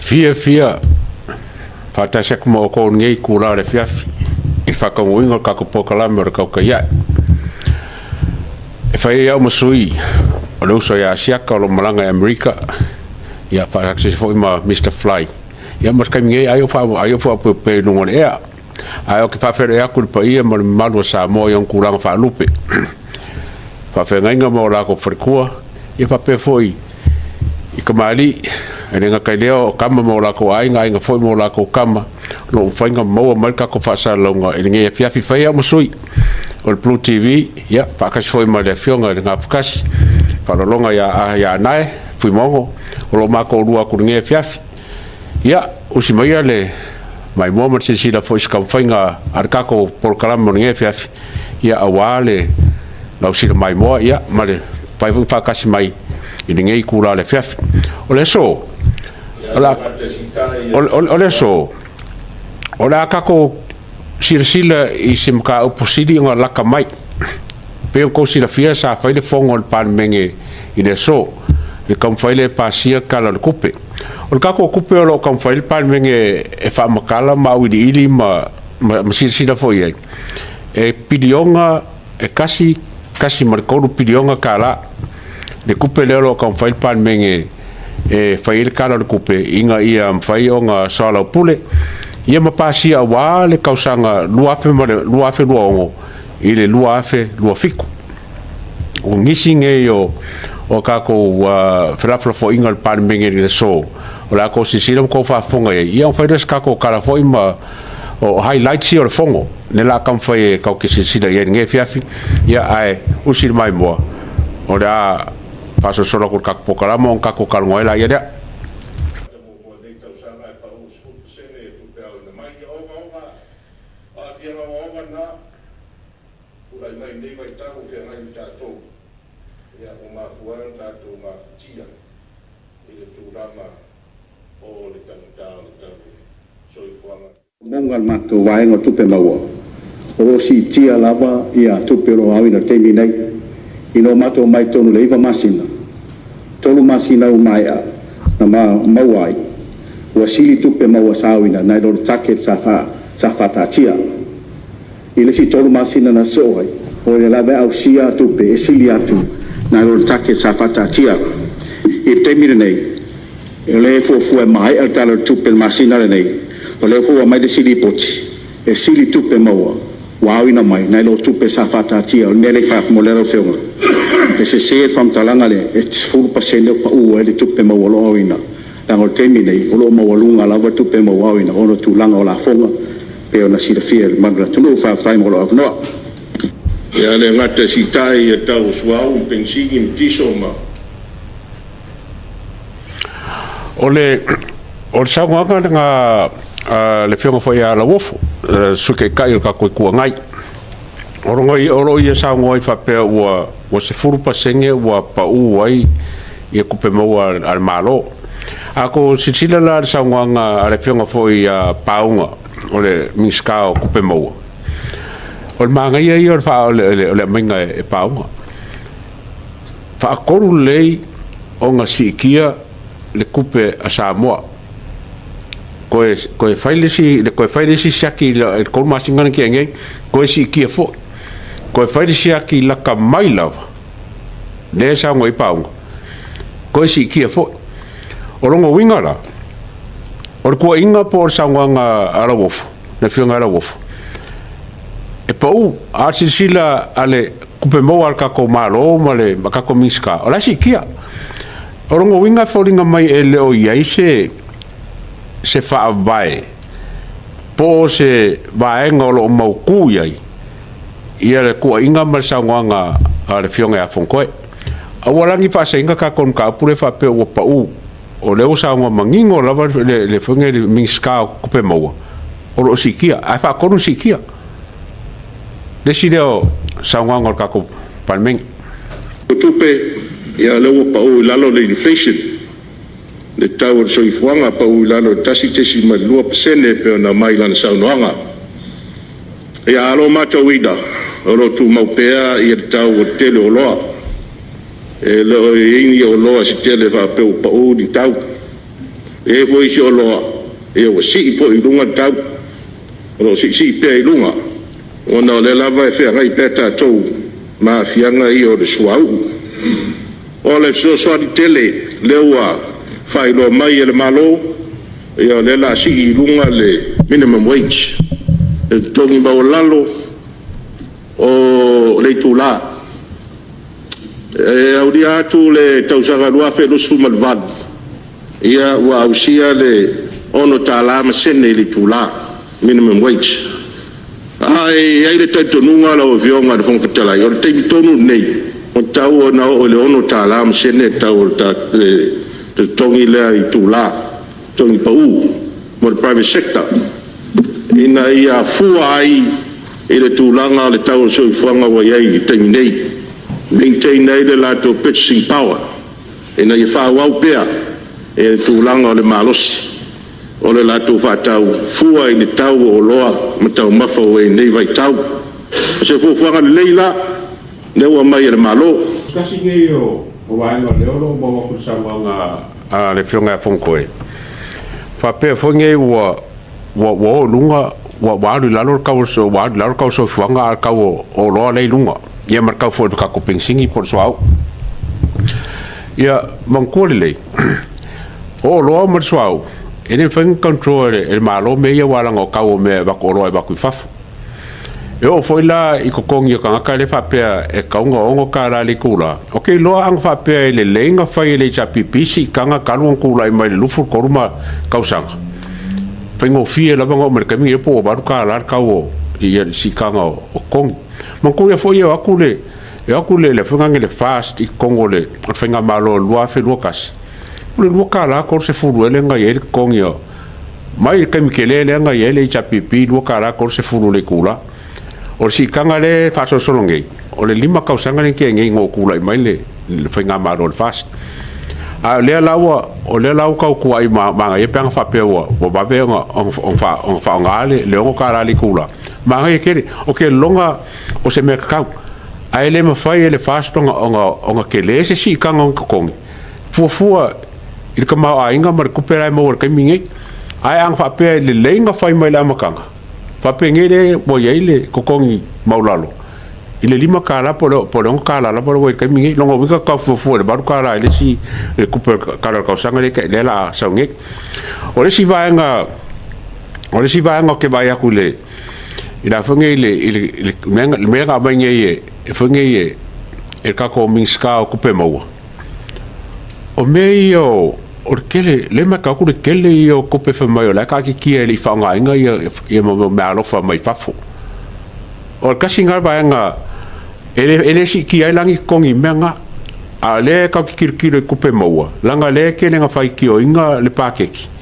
Fia fatasek mo ko ngai kula le fiafi e whakamoinga ka kupokalame o kau kai e whai au masui o leuso ia siaka o lo malanga e Amerika ia whaakse se ima Mr. Fly ia maskai ngai aio wha pe nungon ea aio ki whawhere ea kuri pa ia ma malu sa mo iong kulanga whaalupe whawhengainga mo lako wharikua ia whape foi i kamali e nga kai leo kama mo lako ainga foi mo lako kama lo whainga maua marika ko whaasa launga e ngai e fiafi whai au masui o le Blue TV ia whaakasi foi ma le fionga e ngā whakasi whalolonga ia nae fui mongo o lo mako rua ku ngai e fiafi ia usi maia le mai moment se sila foi ska whainga arkako polkalama ngai e fiafi ia awale lau sila mai moa ia ma le pai whakasi mai i ngai kula le fiafi o le so o le so o le akako sila i se mka opusidi nga laka mai pe ko sila fia sa fai le fongo le pan menge i le so le kam fai le pasia kala le kupe o kako kupe o lo kam fai le pan menge e fa makala ma wi ili ma sila foi e pidionga e kasi mar ko pidionga kala le kupe le lo kam fai le pan menge e fai le kala le kupe inga ia fai o nga sala pule ia mapasia wa le kausanga luafe luongo i le luafe luafiku o ngisi nge o kako frafla fo inga le pan menge le so o la ko sisira ko fa fonga ia fai des kako kala fo ima o highlights o le fongo ne la kam fai ka ke sisira ia nge fiafi ia ai usil mai mo o da paso solo ko kako kalamo kako kalmoela ia da Mongal mato waenga tupe maua. Orosi tia lava ia tupe ro awina temi nei. Ino mato mai tonu leiva masina. Tolu masina umaya na mawai. Wasili tupe maua sawina na do take safata tia. Ile si tolu masina na soai. O le lava au sia tupe esili atu na do take safata tia. I temi nei. Ele fu mai al talo tupe masina nei. O le hua mai de sili poti e sili tupe maua wawina mai na lo tupe safata tia o nele fak mo lero feunga e se fam talanga le e fulu pasende pa u ele tupe maua lo wawina lango temi nei o lo maua lunga lava tupe maua wawina ono tu langa o la fonga pe ona sila fiel magra tunu fa time o lo avno ya le ngata sitai e tau suau pensigi mtiso ma o le saunga nga le fionga foi a la wofo suke kai ka ko ku ngai oro ia sa ngoi fa pe o se furu pasenge wa pa u ai e ku pe mo al malo ako sitsila la sa nganga le fionga foi a paunga o le miska ku pe mo o manga ia ia fa le menga e paunga fa ko lei o nga sikia le kupe a Samoa koe faile si saki le ko masingana ki ngai koe si ki fo koe faile si aki la ka mai lava le sa ngoi paunga koe si ki fo o rongo wingala o ko inga por sa nganga ala wofu na fionga ala wofu e pau a sila ale kupe mo al ka ko malo male ka ko miska o la si kia o rongo winga folinga mai ele o yaise se fa vai po se vai ngolo mau ku yai ia le ku inga mal sanganga ale fionga a fonkoe awalangi fa se inga ka kon ka pure fa pe o pa u o le usanga mangingo lava le fonga le miska ku pe mo o lo sikia a fa kon sikia le sideo sanganga ka ko palmeng tupe ia le o pa u lalo le inflation le tau so i fuanga pa u lano tasi tesi ma 2% pe na mai lana saunoanga e alo macho wida ro tu mau pea i tau o tele o loa e lo i o loa si tele va pe u pa u di tau e foi si olo e o si po i lunga tau o si pe i lunga ona le lava e fea ngai peta tau ma fianga i o le suau o le so di tele le ua fai lo mai e le malo e o le la si i lunga le minimum wage e tongi ma o lalo o le tula e au dia atu le tausaga lua fe lo sumal vad ia wa ausia le ono tala ma sene le tula minimum wage ai le tatonunga la o vionga de fonfatala yo le tonu nei o tau na o le ono tala ma sene tau ta le tongi le tula tongi pa u mo le private sector ina ia fua ai le tulanga le tau so fuanga wa ai temi nei maintain nei le lato purchasing power ina ia fa wau pea e tulanga le malosi o le lato fatau fua i le tau o loa ma tau mafa o e nei vai tau se fuanga le leila ne ua mai le malo kasi nge o wainga le olo mo ko sanga le fionga fonkoe fa pe fonge wa lunga wa lalo ka so fuanga ka o loa le lunga ia markau fo ka ko pensingi por so au ia mangkole o loa mar so au ene feng control e malo me ia wala ngo ka o me ba ko loa ba ku faf e o foi la i ko kongi ka ka le fa pe e ka ngo ka la le kula okay loa ang fa pe le lenga fa le cha pipisi ka nga ka lu kula i mai lu fu ko ruma ka usanga pengo fie la bango mer ka mi e po ba ka la ka o i si ka nga o kongi manko ia foi akule le funga le fast i kongole o fenga malo lua fe lukas le luka la ko se furu le nga ye kongio mai ka mi kele le nga ye le chapipi luka la ko se furu le kula o si kanga le fa so solonge o le lima ka usanga le ke ngi ngo kula mai le fenga malo fast a le lawa o le lawa ka ku ai ma ye panga fa pe o ba ve on fa ngale le ngo ka la le kula ma ngai kere o ke longa o se me ka ai le mafai ele fast onga ke le se si kanga on kongi fua il ka ma ainga mar kupera mo ka mingi ai ang fa pe le lenga fai mai la makanga fa pe ngere mo yeile ko kongi maulalo ile lima kala polo kala la polo ka mingi longa wika ka fua le baru kala ile si le kupera kala ka sanga le la saunge o le si vaanga ke vai akule ina funge ile menga mai ye funge ye e ka ko minska o kupe mau o meio o kele le ma ka ku kele yo kupe fa mai la ka ki ele fa nga inga ye mo me alo fa mai fafo o ka singa ba nga ele si ki ai langi kongi menga a le ka ki kupe mau langa le kele nga fa ki o inga le pakeki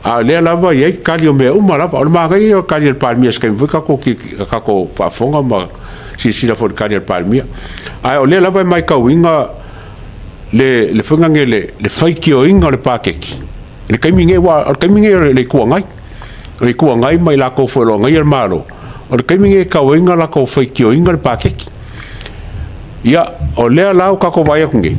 a le lava ye kali o me uma lava o magai o kali el palmia skem ka ko fa fonga ma si la for kali el palmia a o le lava mai ka winga le fonga ngele le faiki o inga le pakeki le kaiminge le kuangai mai la ko fo lo ngai el malo o le kaiminge ka winga la ko faiki o inga le pakeki ia o le la ka ko vai kunge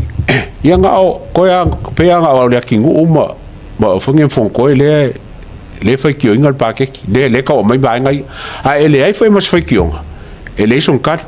ia nga o ko ya pe nga o le kingu uma ma fungen fonko le fai ki ingal pake le ka o mai ba ngai a ele ai foi mas fai ki onga ele son kat